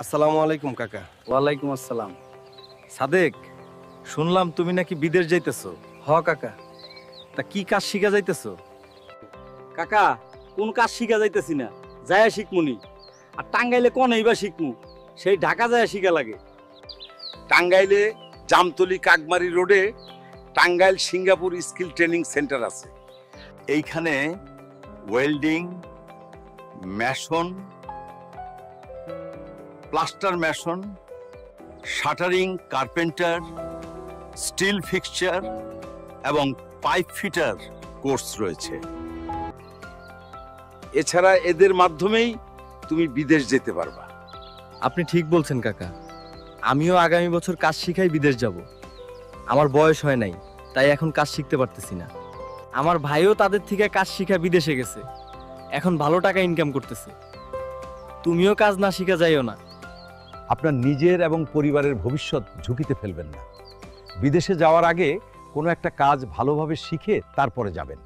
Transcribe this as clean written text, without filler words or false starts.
আসসালামু আলাইকুম কাকা। ওয়ালাইকুম আসসালাম। সাদেক, শুনলাম তুমি নাকি বিদেশ যাইতেছো। হ কাকা। তা কি কাজ শিখা যাইতেছো? কাকা, কোন কাজ শিখা যাইতেছি না, যায় শিখমুনি। আর টাঙ্গাইলে কোনেই বা শিখমু, সেই ঢাকা যায় শিখা লাগে। টাঙ্গাইলে জামতলি কাকমারি রোডে Tangail Singapore skill training centre আছে। এইখানে welding, mason, plaster mason, shuttering, carpenter, steel fixture এবং পাইপ ফিটার কোর্স রয়েছে। এছাড়া এদের মাধ্যমেই তুমি বিদেশ যেতে পারবা। আপনি ঠিক বলছেন কাকা, আমিও আগামী বছর কাজ শিখাই বিদেশ যাব। আমার বয়স হয় নাই, তাই এখন কাজ শিখতে পারতেছি না। আমার ভাইও তাদের থেকে কাজ শিখা বিদেশে গেছে, এখন ভালো টাকা ইনকাম করতেছে। তুমিও কাজ না শিখা যাইও না। আপনার নিজের এবং পরিবারের ভবিষ্যৎ ঝুঁকিতে ফেলবেন না। বিদেশে যাওয়ার আগে কোনো একটা কাজ ভালোভাবে শিখে তারপরে যাবেন।